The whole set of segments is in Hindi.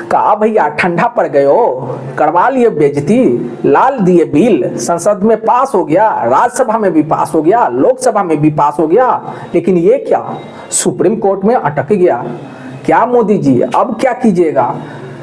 कहा भैया ठंडा पड़ गए हो, करवा लिए बेइज्जती, लाल दिए बिल, संसद में पास हो गया, राज्यसभा में भी पास हो गया, लोकसभा में भी पास हो गया, लेकिन ये क्या सुप्रीम कोर्ट में अटक गया। क्या मोदी जी अब क्या कीजिएगा,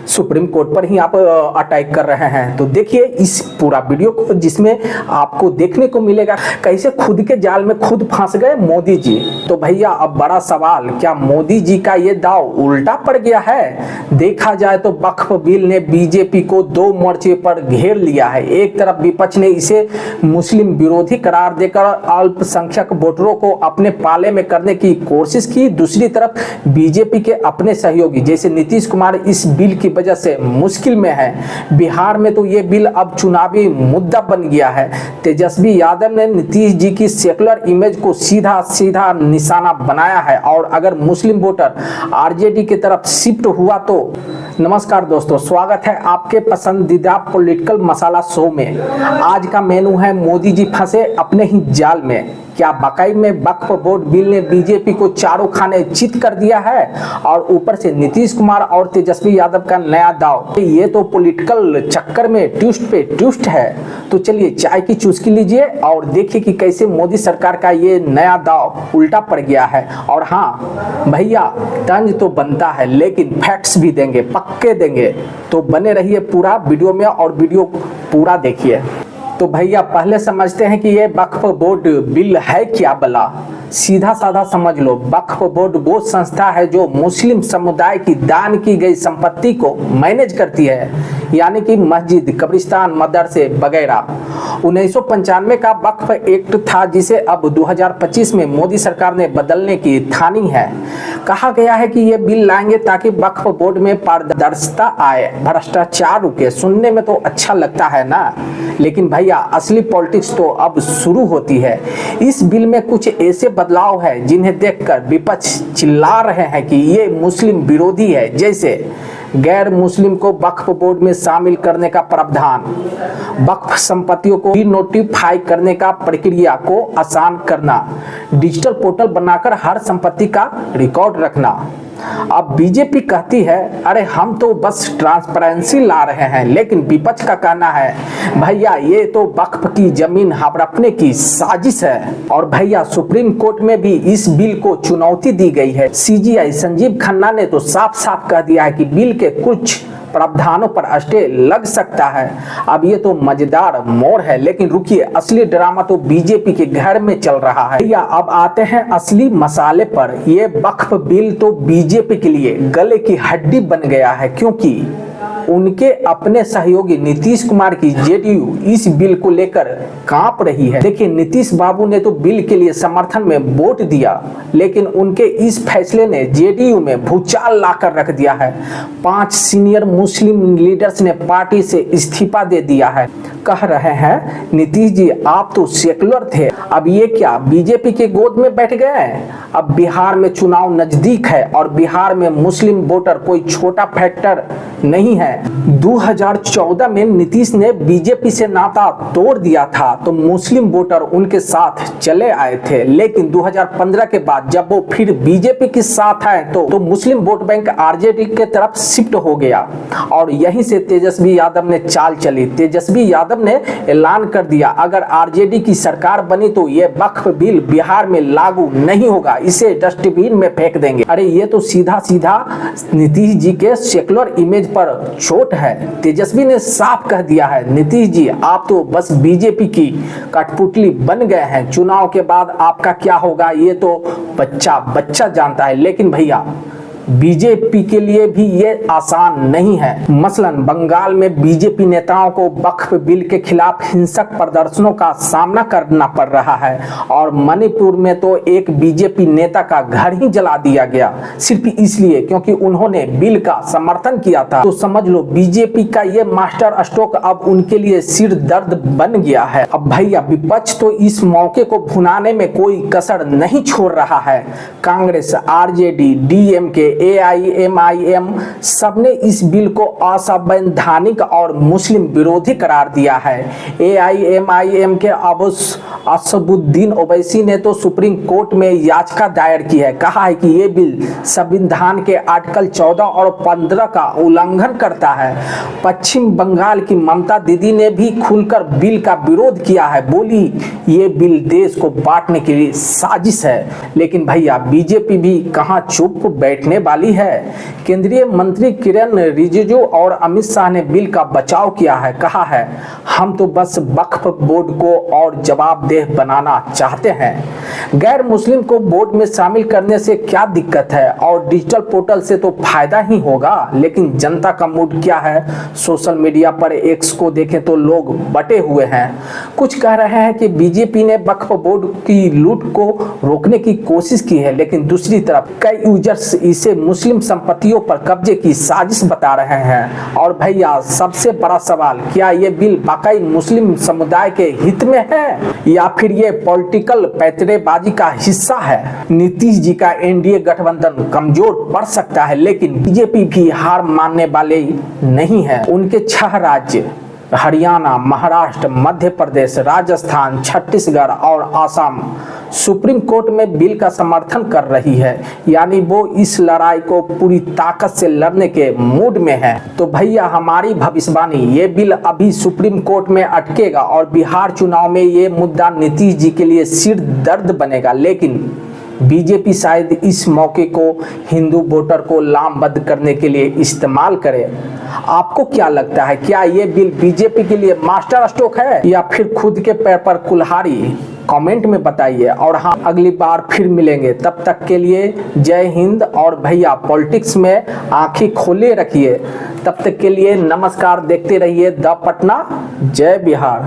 सुप्रीम कोर्ट पर ही आप अटैक कर रहे हैं। तो देखिए इस पूरा वीडियो को, जिसमें आपको देखने को मिलेगा कैसे खुद के जाल में खुद फंस गए मोदी जी। तो भैया अब बड़ा सवाल, क्या मोदी जी का ये दाव उल्टा पड़ गया है। देखा जाए तो वक्फ बिल ने बीजेपी को दो मोर्चे पर घेर लिया है। एक तरफ विपक्ष ने इसे मुस्लिम विरोधी करार देकर अल्पसंख्यक वोटरों को अपने पाले में करने की कोशिश की, दूसरी तरफ बीजेपी के अपने सहयोगी जैसे नीतीश कुमार इस बिल की वजह से मुश्किल में है। बिहार में तो ये बिल अब चुनावी मुद्दा बन गया है। तेजस्वी यादव ने नीतीश जी की सेकुलर इमेज को सीधा सीधा निशाना बनाया है और अगर मुस्लिम वोटर आरजेडी की तरफ शिफ्ट हुआ तो। नमस्कार दोस्तों, स्वागत है आपके पसंदीदा पॉलिटिकल मसाला शो में। आज का मेनू है मोदी जी फंसे अपने ही जाल में। क्या वाकई में वक्फ बोर्ड बिल ने बीजेपी को चारों खाने चित कर दिया है और ऊपर से नीतीश कुमार और तेजस्वी यादव का नया दाव। ये तो पॉलिटिकल चक्कर में ट्विस्ट पे ट्विस्ट है। तो चलिए चाय की चुस्की लीजिए और देखिए कि कैसे मोदी सरकार का ये नया दाव उल्टा पड़ गया है। और हाँ भैया, तंज तो बनता है लेकिन फैक्ट्स भी देंगे, पक्के देंगे। तो बने रहिए पूरा वीडियो में और वीडियो पूरा देखिए। तो भैया पहले समझते हैं कि ये वक्फ बोर्ड बिल है क्या भला। सीधा साधा समझ लो, वक्फ बोर्ड वो संस्था है जो मुस्लिम समुदाय की दान की गई संपत्ति को मैनेज करती है, यानी कि मस्जिद, कब्रिस्तान, मदरसे वगैरह। 1995 का वक्फ एक्ट था जिसे अब 2025 में मोदी सरकार ने बदलने की ठानी है। कहा गया है कि ये बिल लाएंगे ताकि वक्फ बोर्ड में पारदर्शिता आए, भ्रष्टाचार रुके। सुनने में तो अच्छा लगता है ना, लेकिन भैया असली पॉलिटिक्स तो अब शुरू होती है। इस बिल में कुछ ऐसे बदलाव है जिन्हें देखकर विपक्ष चिल्ला रहे हैं कि ये मुस्लिम विरोधी है, जैसे गैर मुस्लिम को वक्फ बोर्ड में शामिल करने का प्रावधान, वक्फ संपत्तियों को नोटिफाई करने का प्रक्रिया को आसान करना, डिजिटल पोर्टल बनाकर हर संपत्ति का रिकॉर्ड रखना। अब बीजेपी कहती है अरे हम तो बस ट्रांसपेरेंसी ला रहे हैं, लेकिन विपक्ष का कहना है भैया ये तो वक्फ की जमीन हड़पने की साजिश है। और भैया सुप्रीम कोर्ट में भी इस बिल को चुनौती दी गई है। सीजीआई संजीव खन्ना ने तो साफ साफ कह दिया है कि बिल के कुछ प्रावधानों पर स्टे लग सकता है। अब ये तो मजेदार मोड़ है, लेकिन रुकिए, असली ड्रामा तो बीजेपी के घर में चल रहा है। या अब आते हैं असली मसाले पर। ये वक्फ बिल तो बीजेपी के लिए गले की हड्डी बन गया है, क्योंकि उनके अपने सहयोगी नीतीश कुमार की जेडीयू इस बिल को लेकर कांप रही है। देखिए नीतीश बाबू ने तो बिल के लिए समर्थन में वोट दिया, लेकिन उनके इस फैसले ने जेडीयू में भूचाल लाकर रख दिया है। 5 सीनियर मुस्लिम लीडर्स ने पार्टी से इस्तीफा दे दिया है। कह रहे हैं नीतीश जी आप तो सेकुलर थे, अब ये क्या बीजेपी के गोद में बैठ गए। अब बिहार में चुनाव नजदीक है और बिहार में मुस्लिम वोटर कोई छोटा फैक्टर नहीं है। 2014 में नीतीश ने बीजेपी से नाता तोड़ दिया था तो मुस्लिम वोटर उनके साथ चले आए थे, लेकिन 2015 के बाद जब वो फिर बीजेपी के साथ आए तो मुस्लिम वोट बैंक आरजेडी के तरफ शिफ्ट हो गया और यहीं से तेजस्वी यादव ने चाल चली। तेजस्वी यादव ने ऐलान कर दिया अगर आरजेडी की सरकार बनी तो ये वक्फ बिल बिहार में लागू नहीं होगा, इसे डस्टबिन में फेंक देंगे। अरे ये तो सीधा सीधा नीतीश जी के सेकुलर इमेज पर चोट है। तेजस्वी ने साफ कह दिया है नीतीश जी आप तो बस बीजेपी की कठपुतली बन गए हैं, चुनाव के बाद आपका क्या होगा ये तो बच्चा जानता है। लेकिन भैया बीजेपी के लिए भी ये आसान नहीं है। मसलन बंगाल में बीजेपी नेताओं को वक्फ बिल के खिलाफ हिंसक प्रदर्शनों का सामना करना पड़ रहा है और मणिपुर में तो एक बीजेपी नेता का घर ही जला दिया गया सिर्फ इसलिए क्योंकि उन्होंने बिल का समर्थन किया था। तो समझ लो बीजेपी का ये मास्टर स्ट्रोक अब उनके लिए सिर दर्द बन गया है। अब भैया विपक्ष तो इस मौके को भुनाने में कोई कसर नहीं छोड़ रहा है। कांग्रेस, आरजेडी, डीएमके, AIMIM सबने इस बिल को असंवैधानिक और मुस्लिम विरोधी करार दिया है। AIMIM के असदुद्दीन ओवैसी ने तो सुप्रीम कोर्ट में याचिका दायर की है, कहा है कि ये बिल संविधान के आर्टिकल 14 और 15 का उल्लंघन करता है। पश्चिम बंगाल की ममता दीदी ने भी खुलकर बिल का विरोध किया है, बोली ये बिल देश को बांटने के लिए साजिश है। लेकिन भैया बीजेपी भी कहां चुप बैठने वाली है। केंद्रीय मंत्री किरण रिजिजू और अमित शाह ने बिल का बचाव किया है, कहा है हम तो बस वक्फ बोर्ड को और जवाबदेह बनाना चाहते हैं। गैर मुस्लिम को बोर्ड में शामिल करने से क्या दिक्कत है और डिजिटल पोर्टल से तो फायदा ही होगा। लेकिन जनता का मूड क्या है, सोशल मीडिया पर एक्स को देखें तो लोग बटे हुए हैं। कुछ कह रहे हैं कि बीजेपी ने वक्फ बोर्ड की लूट को रोकने की कोशिश की है, लेकिन दूसरी तरफ कई यूजर्स इसे मुस्लिम संपत्तियों पर कब्जे की साजिश बता रहे हैं। और भैया सबसे बड़ा सवाल, क्या ये बिल वाकई मुस्लिम समुदाय के हित में है या फिर ये पॉलिटिकल पैतरेबाजी का हिस्सा है। नीतीश जी का एनडीए गठबंधन कमजोर पड़ सकता है, लेकिन बीजेपी भी हार मानने वाले नहीं है। उनके 6 राज्य हरियाणा, महाराष्ट्र, मध्य प्रदेश, राजस्थान, छत्तीसगढ़ और आसाम सुप्रीम कोर्ट में बिल का समर्थन कर रही है, यानी वो इस लड़ाई को पूरी ताकत से लड़ने के मूड में है। तो भैया हमारी भविष्यवाणी, ये बिल अभी सुप्रीम कोर्ट में अटकेगा और बिहार चुनाव में ये मुद्दा नीतीश जी के लिए सिर दर्द बनेगा। लेकिन बीजेपी शायद इस मौके को हिंदू वोटर को लामबंद करने के लिए इस्तेमाल करे। आपको क्या लगता है, क्या ये बिल बीजेपी के लिए मास्टर स्ट्रोक है या फिर खुद के पैर पर कुल्हाड़ी? कमेंट में बताइए। और हाँ, अगली बार फिर मिलेंगे, तब तक के लिए जय हिंद। और भैया पॉलिटिक्स में आंखें खोले रखिए। तब तक के लिए नमस्कार। देखते रहिए द पटना, जय बिहार।